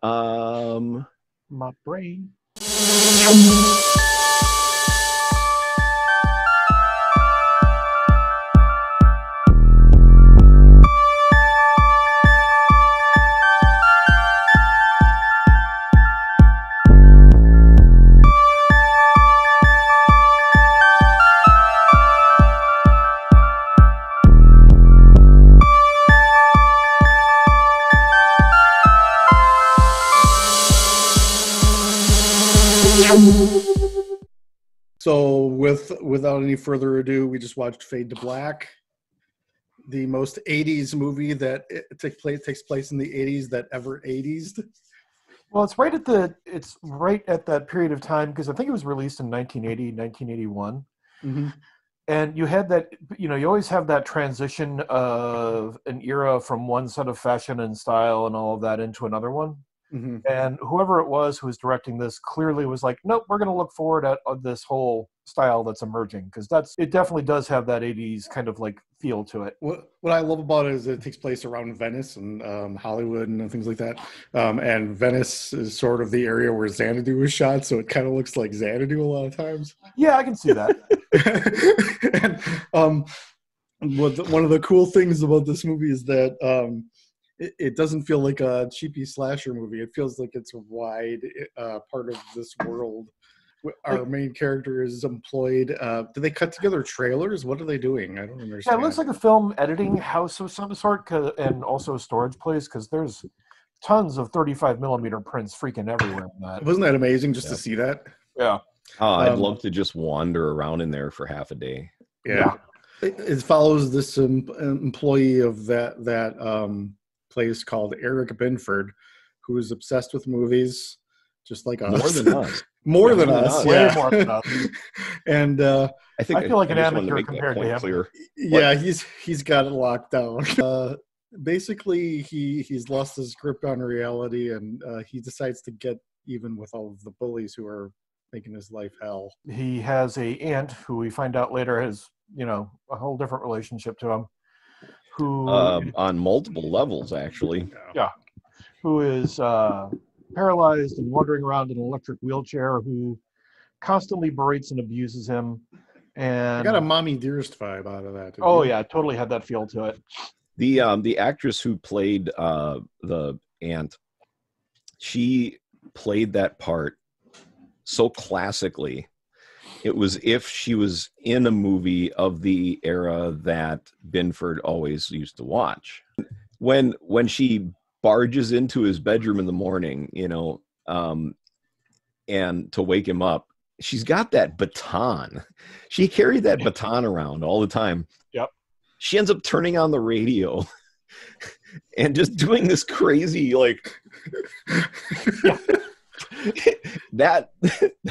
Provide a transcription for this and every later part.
My brain. So without any further ado, we just watched Fade to Black, the most 80s movie that takes place in the 80s that ever 80s. Well, it's right at that period of time, because I think it was released in 1980, 1981. Mm-hmm. And you had that, you always have that transition of an era from one set of fashion and style and all of that into another one. Mm-hmm. And whoever it was who was directing this clearly was like, nope, we're going to look forward at this whole style that's emerging, because it definitely does have that 80s kind of like feel to it. What I love about it is it takes place around Venice and Hollywood and things like that. And Venice is sort of the area where Xanadu was shot, so it kind of looks like Xanadu a lot of times. Yeah, I can see that. And one of the cool things about this movie is that it doesn't feel like a cheapy slasher movie. It feels like it's a wide part of this world. Our main character is employed. Do they cut together trailers? What are they doing? I don't understand. Yeah, it looks like a film editing house of some sort, and also a storage place, because there's tons of 35 millimeter prints freaking everywhere in that. Wasn't that amazing just to see that? Yeah. I'd love to just wander around in there for half a day. Yeah. It follows this employee of that place called Eric Binford, who is obsessed with movies, just like us. More than us. More than us. Way more than us. And I feel like an amateur compared to him. Clear. Yeah, he's got it locked down. Basically, he's lost his grip on reality, and he decides to get even with all of the bullies who are making his life hell. He has a aunt who we find out later has, a whole different relationship to him. Who on multiple levels, actually. Yeah. Who is paralyzed and wandering around in an electric wheelchair, who constantly berates and abuses him. And I got a Mommy Dearest vibe out of that. Yeah, totally had that feel to it. The actress who played the aunt, she played that part so classically. It was if she was in a movie of the era that Binford always used to watch. When she barges into his bedroom in the morning, and to wake him up, she's got that baton. She carried that baton around all the time. Yep. She ends up turning on the radio and just doing this crazy, that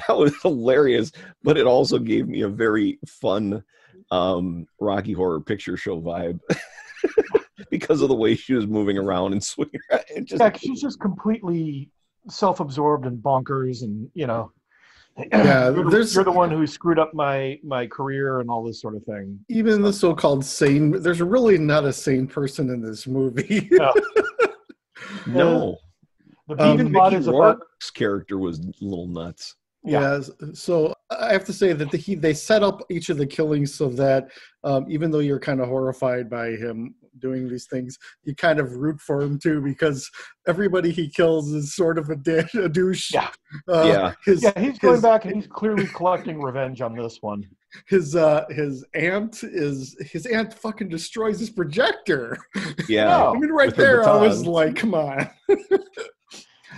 was hilarious, but it also gave me a very fun Rocky Horror Picture Show vibe. Because of the way she was moving around and swinging around. She's just completely self-absorbed and bonkers, and yeah, you're the one who screwed up my career and all this sort of thing. Even the so-called sane, there's really not a sane person in this movie. No. Even Mickey Rourke's character was a little nuts. Yeah. So I have to say that they set up each of the killings so that even though you're kind of horrified by him doing these things, you kind of root for him too, because everybody he kills is sort of a douche. He's going back and he's clearly collecting revenge on this one. His aunt fucking destroys his projector. Yeah. I mean, right there, I was like, come on.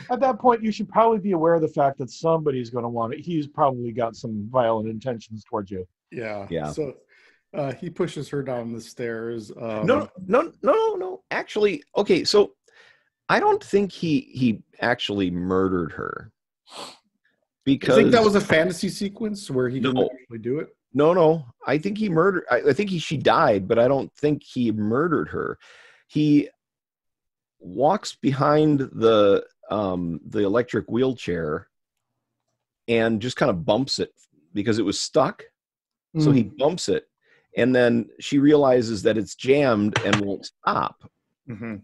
At that point, you should probably be aware of the fact that somebody's going to want it. He's probably got some violent intentions towards you. Yeah. So he pushes her down the stairs. No. Actually, okay. So I don't think he actually murdered her. Because I think that was a fantasy sequence where he didn't actually do it. No. I think he murdered. I think she died, but I don't think he murdered her. He walks behind the electric wheelchair and just kind of bumps it because it was stuck. So he bumps it, and then she realizes that it's jammed and won't stop. Mm-hmm.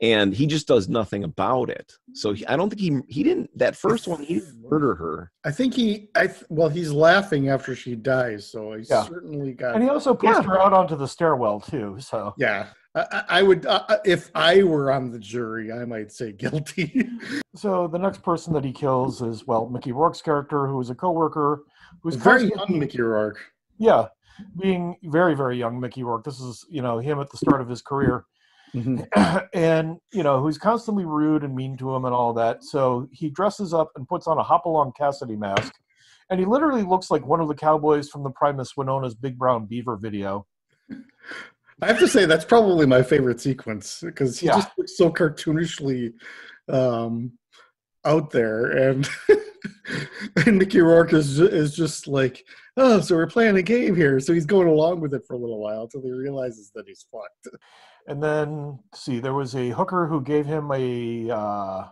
and he just does nothing about it. So I don't think he didn't, that first one, he didn't murder her. I think he's laughing after she dies, so he certainly got. And he also pushed her out onto the stairwell too. So yeah, I would if I were on the jury, I might say guilty. So the next person that he kills is, well, Mickey Rourke's character, who is a coworker, who's very young Mickey Rourke. Yeah, being very, very young Mickey Rourke. This is, him at the start of his career. Mm-hmm. And, who's constantly rude and mean to him and all that. So he dresses up and puts on a Hopalong Cassidy mask. And he literally looks like one of the cowboys from the Primus Winona's Big Brown Beaver video. I have to say, that's probably my favorite sequence, because he just looks so cartoonishly out there. And, and Mickey Rourke is just like, oh, so we're playing a game here. So he's going along with it for a little while until he realizes that he's fucked. And then, there was a hooker who gave him who was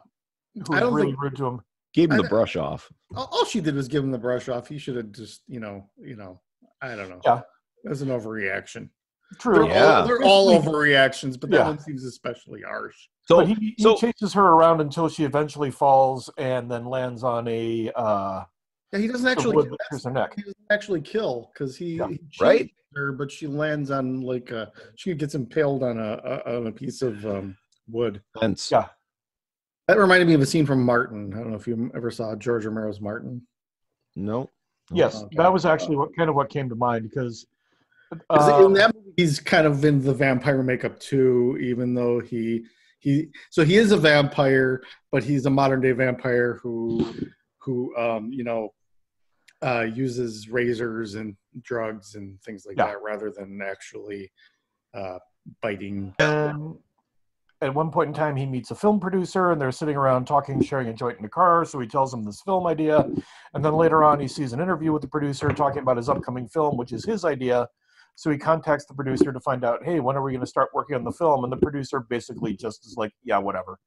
really rude to him. Gave him the brush off. All she did was give him the brush off. He should have just, I don't know. Yeah. That was an overreaction. True. They're all overreactions, but that one seems especially harsh. So he chases her around until she eventually falls and then lands on a he doesn't actually kill, because he chases her, but she lands on she gets impaled on a piece of wood. Fence. Yeah. That reminded me of a scene from Martin. I don't know if you ever saw George Romero's Martin. No. Yes, that was actually what came to mind, because in that movie, he's kind of in the vampire makeup too, even though he is a vampire, but he's a modern day vampire who uses razors and drugs and things like that rather than actually biting. At one point in time, he meets a film producer, and they're sitting around talking, sharing a joint in the car. So he tells him this film idea, and then later on, he sees an interview with the producer talking about his upcoming film, which is his idea. So he contacts the producer to find out, hey, when are we going to start working on the film? And the producer basically just is like, yeah, whatever.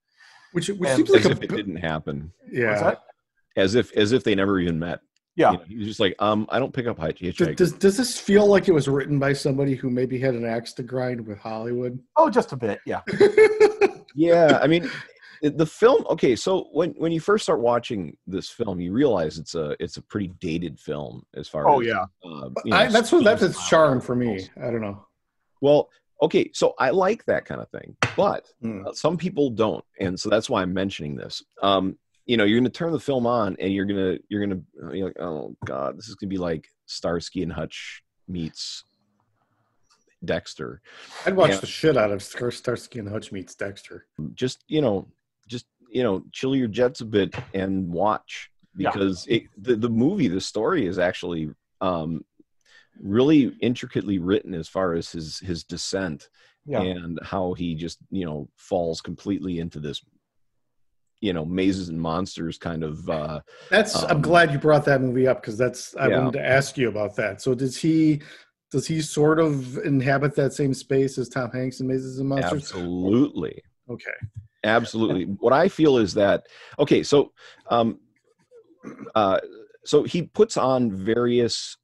Which seems like as if it didn't happen. Yeah. As if they never even met. Yeah. He was just like, I don't pick up hitchhikers. Does this feel like it was written by somebody who maybe had an axe to grind with Hollywood? Oh, just a bit, yeah. Yeah, I mean, the film. Okay, so when you first start watching this film, you realize it's a pretty dated film as far as. Oh yeah. That's its charm for me. I don't know. Well, okay, so I like that kind of thing, but some people don't, and so that's why I'm mentioning this. You're going to turn the film on, and you're like, oh god, this is going to be like Starsky and Hutch meets Dexter. I'd watch the shit out of Starsky and Hutch meets Dexter. Just chill your jets a bit and watch, because the story is actually really intricately written as far as his descent and how he just falls completely into this mazes and monsters kind of I'm glad you brought that movie up, because I wanted to ask you about that. So does he sort of inhabit that same space as Tom Hanks in Mazes and Monsters? Absolutely. Okay. Absolutely. What I feel is that so he puts on various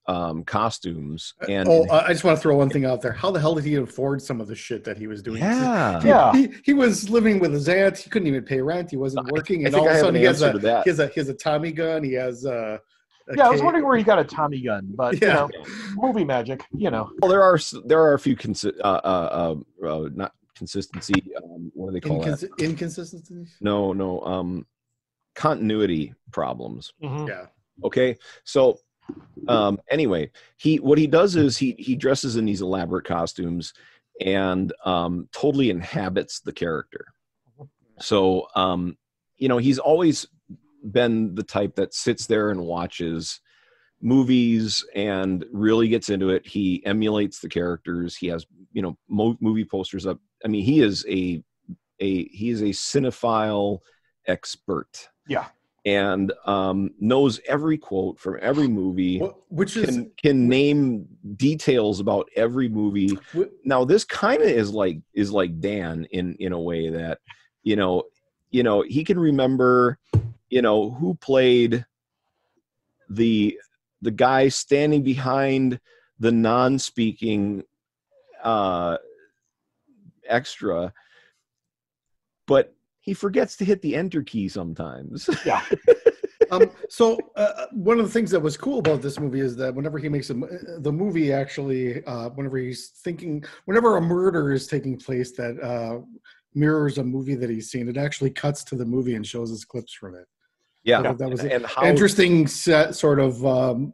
costumes, and I just want to throw one thing out there. How the hell did he afford some of the shit that he was doing? He was living with his aunt. He couldn't even pay rent. He wasn't working, and all of a sudden he has a Tommy gun. He has I was wondering where he got a Tommy gun, but movie magic. Well, there are a few not consistency. What do they call that? Inconsistencies? No. Continuity problems. Mm-hmm. Yeah. Okay, so anyway, what he does is he dresses in these elaborate costumes and totally inhabits the character. So he's always been the type that sits there and watches movies and really gets into it. He emulates the characters. He has movie posters up. I mean, he is a cinephile expert. Yeah. And knows every quote from every movie, can name details about every movie. Now, this kind of is like Dan in a way that he can remember who played the guy standing behind the non-speaking extra but he forgets to hit the enter key sometimes. Yeah. So one of the things that was cool about this movie is that whenever he makes the movie actually, whenever a murder is taking place that mirrors a movie that he's seen, it actually cuts to the movie and shows us clips from it. Yeah. So that was and an how, interesting sort of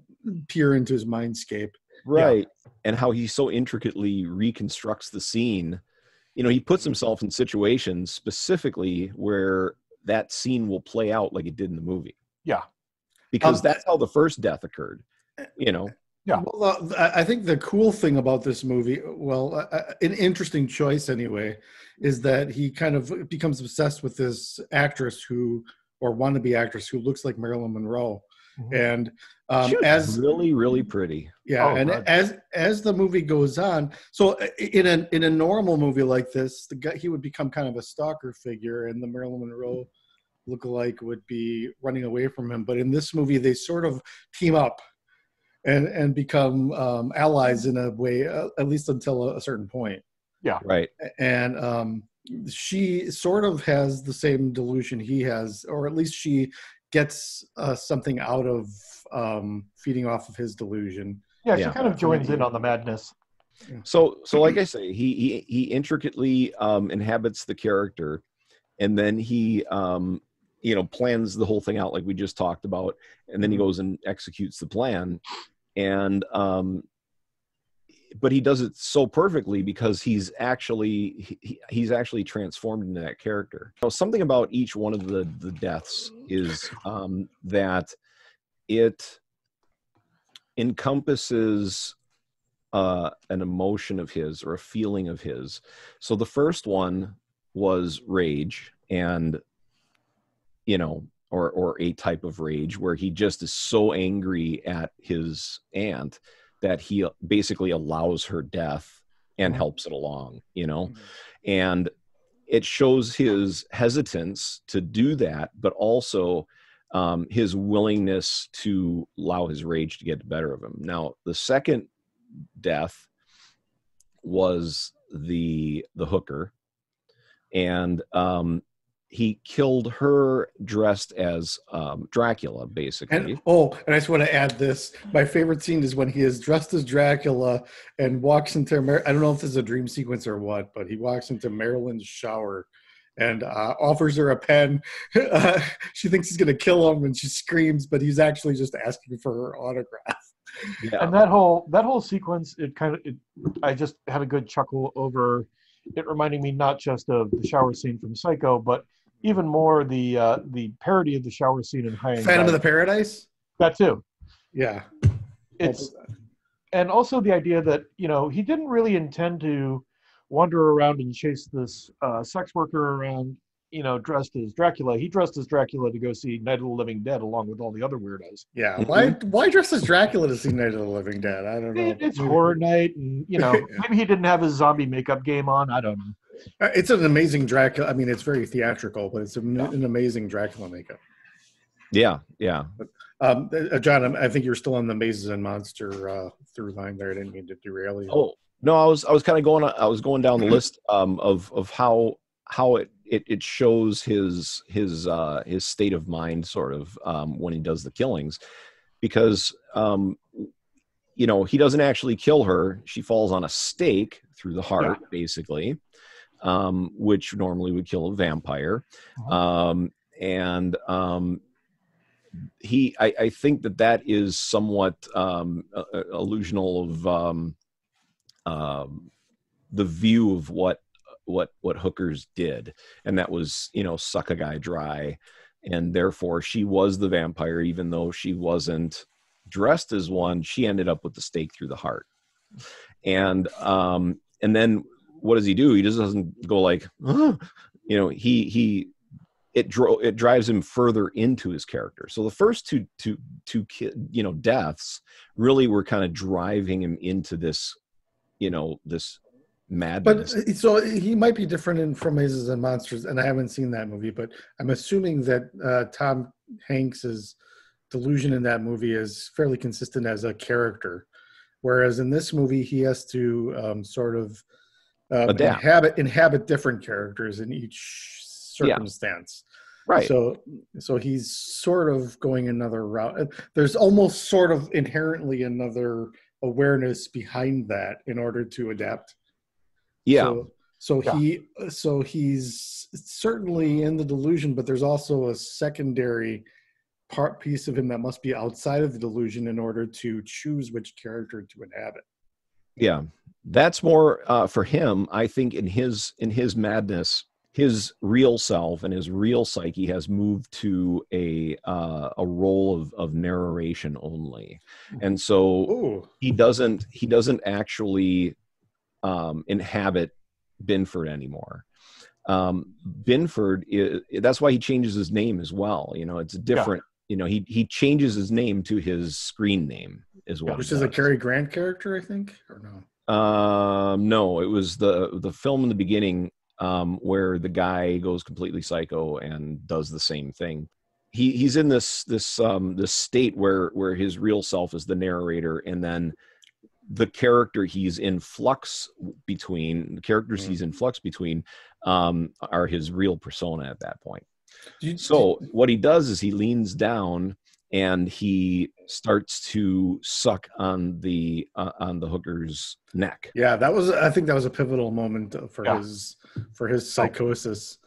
peer into his mindscape. right. And how he so intricately reconstructs the scene. You know, he puts himself in situations specifically where that scene will play out like it did in the movie. Yeah. Because that's how the first death occurred, you know. Yeah. Well, I think the cool thing about this movie, an interesting choice anyway, is that he kind of becomes obsessed with this actress or wannabe actress who looks like Marilyn Monroe. Mhm. And She was as really, really pretty. yeah, Oh, and God. as the movie goes on, so in a normal movie like this, he would become kind of a stalker figure, and the Marilyn Monroe lookalike would be running away from him. But in this movie, they sort of team up and become allies in a way, at least until a certain point. Yeah. Right. And she sort of has the same delusion he has, or at least she gets something out of feeding off of his delusion. Yeah, Yeah. she kind of joins in on the madness. So like I say, he intricately inhabits the character, and then he plans the whole thing out like we just talked about, and then he goes and executes the plan, and but he does it so perfectly because he's actually transformed into that character. So something about each one of the deaths is that it encompasses an emotion of his or a feeling of his. So the first one was rage, and or a type of rage where he just is so angry at his aunt that he basically allows her death and helps it along, and it shows his hesitance to do that, but also his willingness to allow his rage to get the better of him. Now, the second death was the hooker, and he killed her dressed as Dracula, basically. And I just want to add this. My favorite scene is when he is dressed as Dracula and walks into I don't know if this is a dream sequence or what, but he walks into Marilyn's shower and offers her a pen. She thinks he's going to kill him, and she screams, but he's actually just asking for her autograph. Yeah. And that whole sequence, I just had a good chuckle over it, reminding me not just of the shower scene from Psycho, but even more the parody of the shower scene in High Anxiety. Phantom of the Paradise? That too. Yeah. And also the idea that, he didn't really intend to wander around and chase this sex worker around, dressed as Dracula. He dressed as Dracula to go see Night of the Living Dead along with all the other weirdos. Yeah. Why dress as Dracula to see Night of the Living Dead? I don't know. It's horror night, and, maybe he didn't have his zombie makeup game on. I don't know. It's an amazing Dracula. I mean, it's very theatrical, but it's an amazing Dracula makeup. Yeah, yeah. John, I think you're still on the Mazes and Monster through line there. I didn't mean to derail you. Oh no, I was kind of going down the list of how it shows his state of mind sort of when he does the killings, because he doesn't actually kill her. She falls on a stake through the heart, basically, which normally would kill a vampire. I think that is somewhat illusional of the view of what hookers did, and that was suck a guy dry, and therefore she was the vampire, even though she wasn't dressed as one. She ended up with the stake through the heart, and then what does he do? He just doesn't go like, it drives him further into his character. So the first two deaths really were kind of driving him into this, this madness. But so he might be different from Mazes and Monsters, and I haven't seen that movie, but I'm assuming that Tom Hanks's delusion in that movie is fairly consistent as a character, whereas in this movie he has to sort of inhabit different characters in each circumstance. Right. So he's sort of going another route. There's almost sort of inherently another awareness behind that in order to adapt. Yeah. So he's certainly in the delusion, but there's also a secondary piece of him that must be outside of the delusion in order to choose which character to inhabit. Yeah, that's more for him. I think in his madness, his real self and his real psyche has moved to a role of narration only, and so he doesn't actually inhabit Binford anymore. Binford that's why he changes his name as well. You know, it's different. You know, he changes his name to his screen name is what. Which is a Cary Grant character, I think, or no? No, it was the film in the beginning where the guy goes completely psycho and does the same thing. He's in this state where his real self is the narrator, and then the character he's in flux between are his real persona at that point. So what he does is he leans down and he starts to suck on the hooker's neck. Yeah, I think that was a pivotal moment for his psychosis.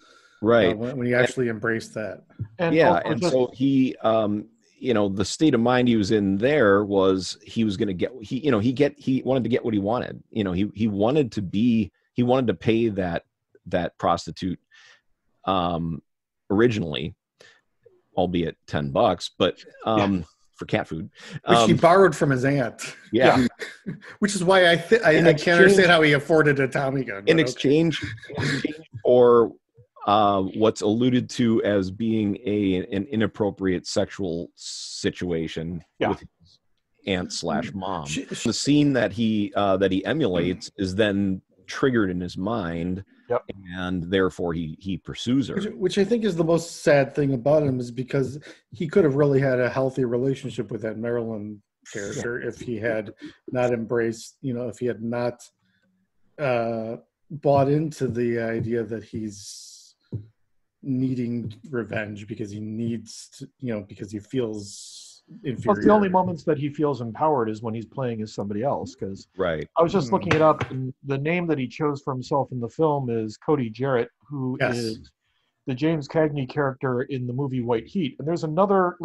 Right. When he actually embraced that. And so he the state of mind he was in there was he was going to get he wanted to get what he wanted. You know, he wanted to pay that prostitute originally, albeit $10, but for cat food, which he borrowed from his aunt. Yeah, which is why I can't understand how he afforded a Tommy gun. In exchange for what's alluded to as being an inappropriate sexual situation with his aunt/mom. The scene that he emulates is then triggered in his mind. Yep. And therefore he pursues her. Which I think is the most sad thing about him, is because he could have really had a healthy relationship with that Marilyn character if he had not embraced, if he had not bought into the idea that he's needing revenge because he needs to, because he feels inferior. Plus, the only moments that he feels empowered is when he's playing as somebody else. Because I was just looking it up, and the name that he chose for himself in the film is Cody Jarrett, who is the James Cagney character in the movie White Heat. And there's another,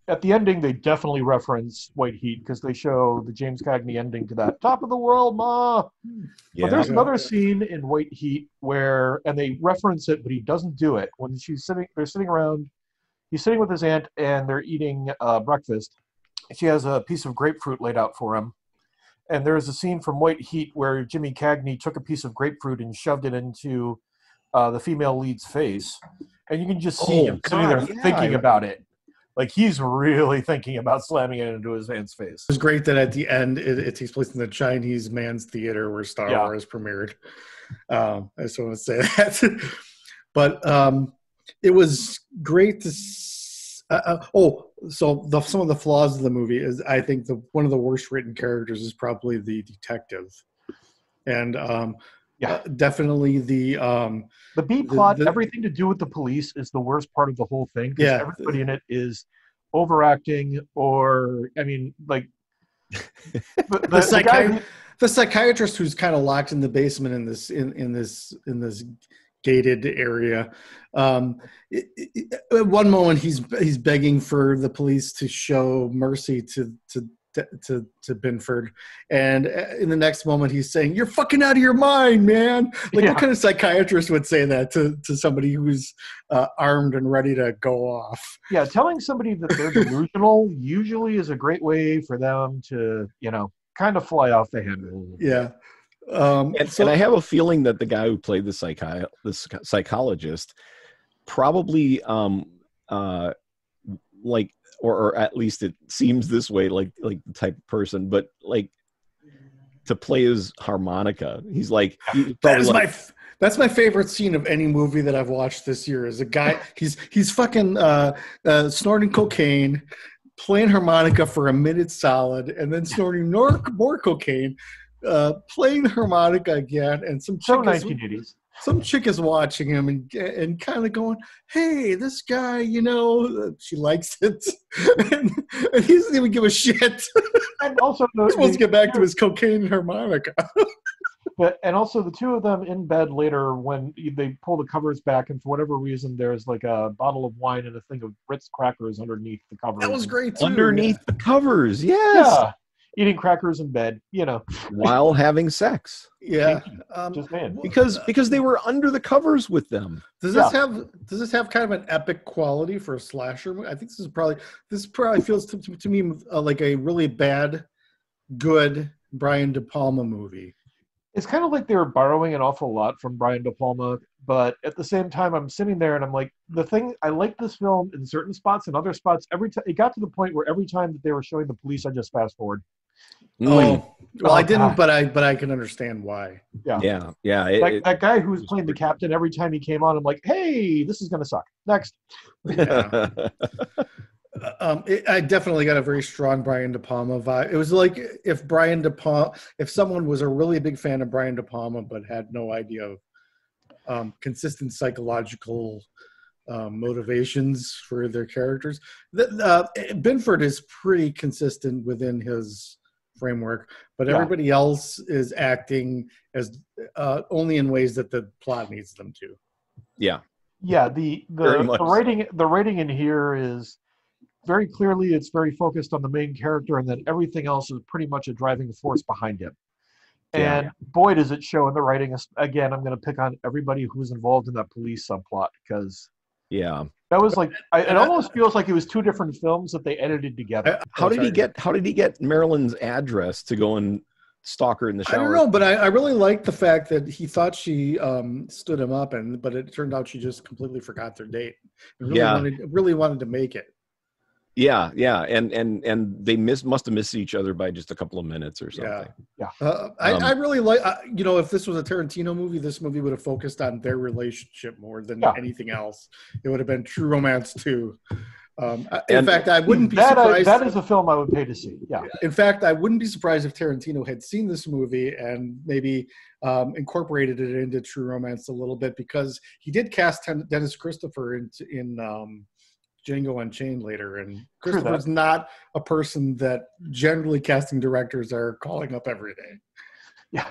at the ending, they definitely reference White Heat because they show the James Cagney ending to that "Top of the World, Ma." Yeah, but there's another scene in White Heat where, and they reference it, but he doesn't do it. When they're sitting around. He's sitting with his aunt, and they're eating breakfast. She has a piece of grapefruit laid out for him. And there is a scene from White Heat where Jimmy Cagney took a piece of grapefruit and shoved it into the female lead's face. And you can just see him sitting there thinking about it. Like, he's really thinking about slamming it into his aunt's face. It's great that at the end, it takes place in the Chinese Man's Theater where Star Wars premiered. I just want to say that. But... it was great to. Some of the flaws of the movie is, I think, one of the worst written characters is probably the detective, and definitely the B plot. Everything to do with the police is the worst part of the whole thing. Because everybody in it is overacting, or the psychiatrist who's kind of locked in the basement in this gated area. At one moment he's begging for the police to show mercy to Binford, and in the next moment he's saying, "You're fucking out of your mind, man!" What kind of psychiatrist would say that to somebody who's armed and ready to go off? Yeah, telling somebody that they're delusional usually is a great way for them to kind of fly off the handle. Yeah. And I have a feeling that the guy who played the psychologist probably or at least it seems this way, like the type of person, but to play his harmonica, he's that's my favorite scene of any movie that I've watched this year. Is a guy he's fucking snorting cocaine, playing harmonica for a minute solid, and then snorting more cocaine, playing the harmonica again, and some so 1980s. some chick is watching him and kind of going, "Hey, this guy, she likes it," and he doesn't even give a shit. And also, He's supposed to get back to his cocaine and harmonica. and also the two of them in bed later when they pull the covers back, and for whatever reason, there's like a bottle of wine and a thing of Ritz crackers underneath the covers. That was great too. Underneath the covers, yes. Yeah, eating crackers in bed, While having sex. Yeah, just man. Because they were under the covers with them. Does this have kind of an epic quality for a slasher movie? I think this probably feels to me like a really bad, good Brian De Palma movie. It's kind of like they were borrowing an awful lot from Brian De Palma, but at the same time, I'm sitting there and I'm like, I like this film in certain spots, and other spots, every time it got to the point where every time that they were showing the police, I just fast forward. Oh, well, I didn't, but I can understand why. Yeah. That guy who was playing the captain, every time he came on, I'm like, hey, this is gonna suck. Next. Yeah. I definitely got a very strong Brian De Palma vibe. It was like if someone was a really big fan of Brian De Palma but had no idea of consistent psychological motivations for their characters. Binford is pretty consistent within his framework, but everybody else is acting as only in ways that the plot needs them to. Yeah. Yeah, the rating in here is very clearly it's very focused on the main character, and then everything else is pretty much a driving force behind him. And boy, does it show in the writing. Again, I'm going to pick on everybody who was involved in that police subplot, because that was like it almost feels like it was two different films that they edited together. How did he get Marilyn's address to go and stalk her in the shower? I don't know, but I really liked the fact that he thought she stood him up, but it turned out she just completely forgot their date. Really wanted to make it. Yeah, and they must have missed each other by just a couple of minutes or something. I really like, if this was a Tarantino movie, this movie would have focused on their relationship more than anything else. It would have been True Romance 2. In fact, I wouldn't be surprised. That is a film I would pay to see. Yeah. In fact, I wouldn't be surprised if Tarantino had seen this movie and maybe incorporated it into True Romance a little bit, because he did cast Dennis Christopher in Django Unchained later, and Christopher's not a person that generally casting directors are calling up every day. Yeah,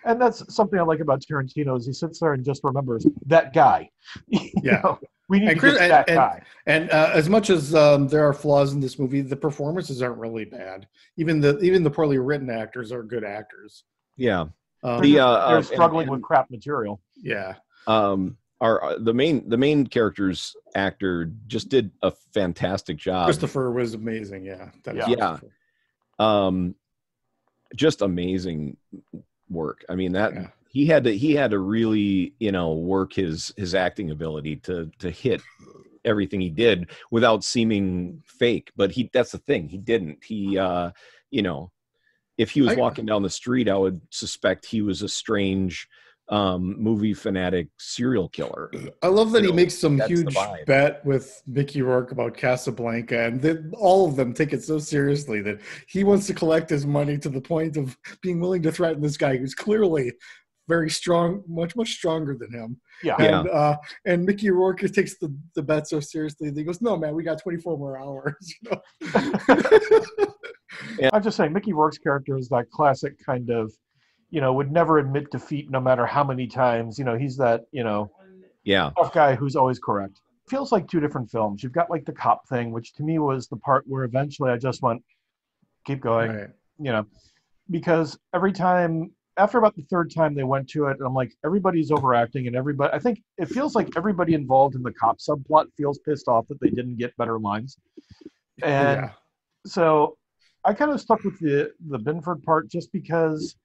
and that's something I like about Tarantino is he sits there and just remembers that guy. We need to get that guy. And as much as there are flaws in this movie, the performances aren't really bad. Even the poorly written actors are good actors. Yeah, they're struggling with crap material. Yeah. The main character's actor just did a fantastic job. Christopher was amazing. Just amazing work. I mean he had to really work his acting ability to hit everything he did without seeming fake. But that's the thing, he didn't. If he was walking down the street, I would suspect he was a strange movie fanatic serial killer. I love that he makes some huge bet with Mickey Rourke about Casablanca, and all of them take it so seriously that he wants to collect his money to the point of being willing to threaten this guy who's clearly very strong, much stronger than him. And Mickey Rourke takes the bet so seriously that he goes, "No, man, we got 24 more hours." I'm just saying, Mickey Rourke's character is that classic kind of, would never admit defeat no matter how many times. He's that, tough guy who's always correct. Feels like two different films. You've got like the cop thing, which to me was the part where eventually I just went, keep going, because every time, after about the third time they went to it, I'm like, everybody's overacting, and I think it feels like everybody involved in the cop subplot feels pissed off that they didn't get better lines. And so I kind of stuck with the Binford part just because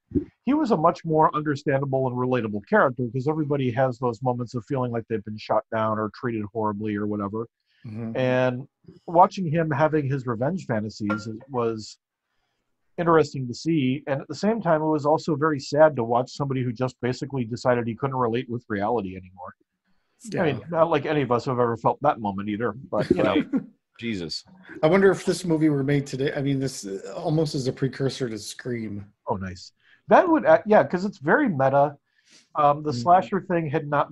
he was a much more understandable and relatable character, because everybody has those moments of feeling like they've been shot down or treated horribly or whatever. Mm-hmm. And watching him having his revenge fantasies was interesting to see. And at the same time, it was also very sad to watch somebody who just basically decided he couldn't relate with reality anymore. I mean, not like any of us have ever felt that moment either, but Jesus. I wonder if this movie were made today. I mean, this almost is a precursor to Scream. Oh, nice. That would, because it's very meta. The slasher thing had not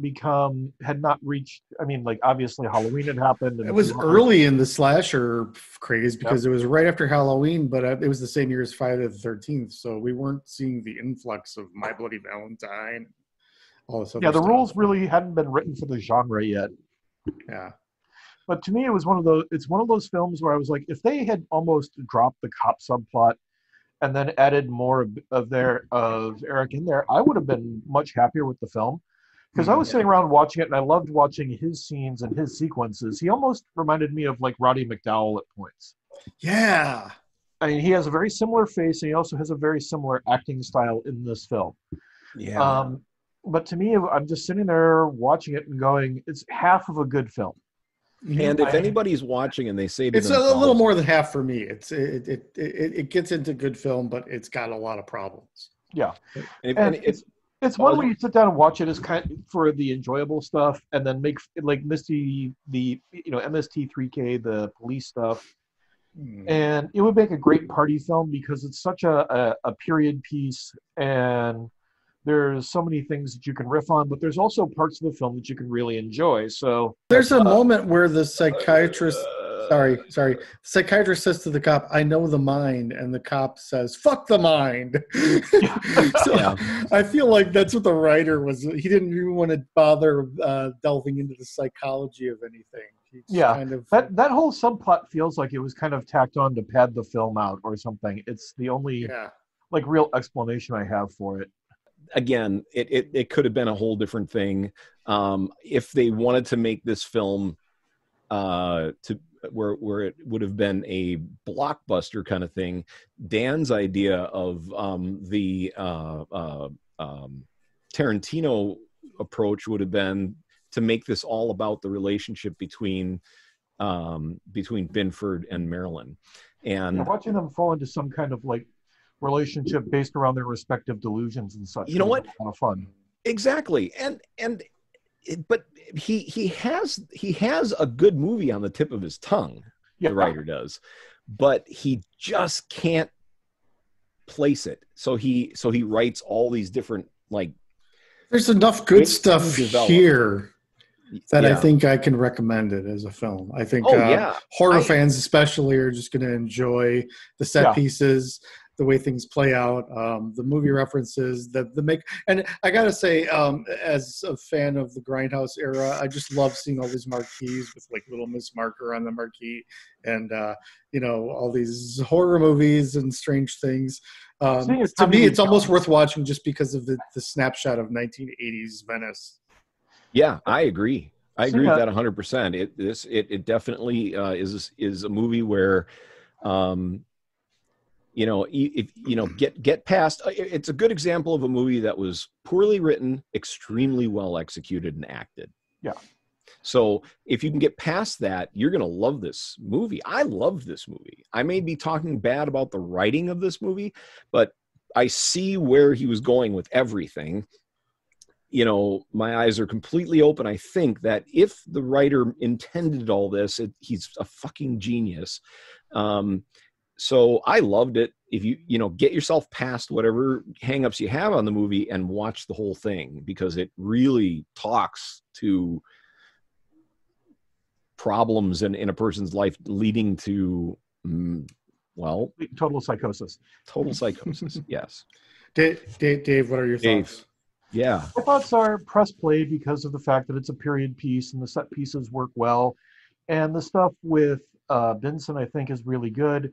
reached. I mean, like obviously Halloween had happened, and It was early in the slasher craze because it was right after Halloween, but it was the same year as Friday the 13th, so we weren't seeing the influx of My Bloody Valentine, all this other Yeah, the stuff. rules really hadn't been written for the genre yet. Yeah. But to me, it was one of those. It's one of those films where I was like, if they had almost dropped the cop subplot and then added more of Eric in there, I would have been much happier with the film. Because I was sitting around watching it, and I loved watching his scenes and his sequences. He almost reminded me of like Roddy McDowall at points. Yeah. I mean, he has a very similar face, and he also has a very similar acting style in this film. Yeah. But to me, I'm just sitting there watching it and going, it's half of a good film. And if anybody's watching and they say to it's themselves, a little more than half for me. It gets into good film, but it's got a lot of problems. Yeah, and it's one where you sit down and watch it as kind of for the enjoyable stuff, and then make like Misty the MST3K the police stuff, and it would make a great party film because it's such a period piece, and there's so many things that you can riff on, but there's also parts of the film that you can really enjoy. So there's a moment where the psychiatrist says to the cop, "I know the mind," and the cop says, "Fuck the mind." So I feel like that's what the writer was. He didn't even want to bother delving into the psychology of anything. Kind of, that whole subplot feels like it was kind of tacked on to pad the film out or something. It's the only like real explanation I have for it. Again, it could have been a whole different thing if they wanted to make this film where it would have been a blockbuster kind of thing. Dan's idea of the Tarantino approach would have been to make this all about the relationship between Binford and Marilyn, and watching them fall into some kind of like relationship based around their respective delusions and such. You know what? Kind of fun. Exactly. But he has a good movie on the tip of his tongue. Yeah. The writer does, but he just can't place it. So he writes all these different like. There's enough good stuff here that I think I can recommend it as a film. I think horror fans especially are just going to enjoy the set pieces, the way things play out, the movie references, the make. And I got to say, as a fan of the Grindhouse era, I just love seeing all these marquees with like Little Miss Marker on the marquee and, all these horror movies and strange things. To me, it's almost worth watching just because of the snapshot of 1980s Venice. Yeah, I agree. I agree with that 100%. It definitely is a movie where, get past. It's a good example of a movie that was poorly written, extremely well executed and acted. Yeah. So if you can get past that, you're going to love this movie. I love this movie. I may be talking bad about the writing of this movie, but I see where he was going with everything. My eyes are completely open. I think that if the writer intended all this, he's a fucking genius. So I loved it. If you get yourself past whatever hangups you have on the movie and watch the whole thing, because it really talks to problems in a person's life leading to, total psychosis. Total psychosis, yes. Dave, what are your thoughts? Yeah. My thoughts are press play because of the fact that it's a period piece and the set pieces work well. And the stuff with Benson, I think, is really good.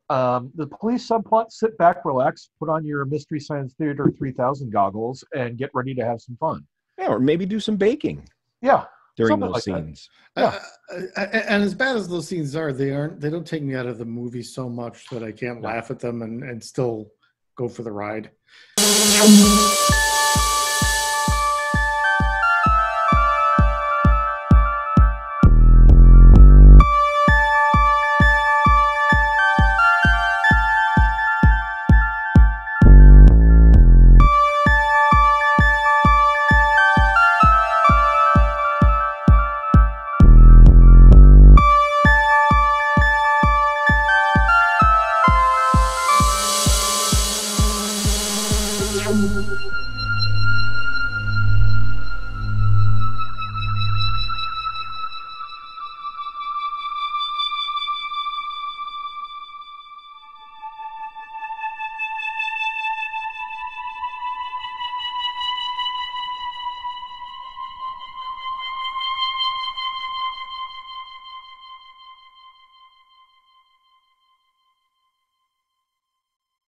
The police subplot, sit back, relax, put on your Mystery Science Theater 3000 goggles, and get ready to have some fun. Yeah, or maybe do some baking. Yeah. During those scenes. Yeah. And as bad as those scenes are, they don't take me out of the movie so much that I can't laugh at them and still go for the ride.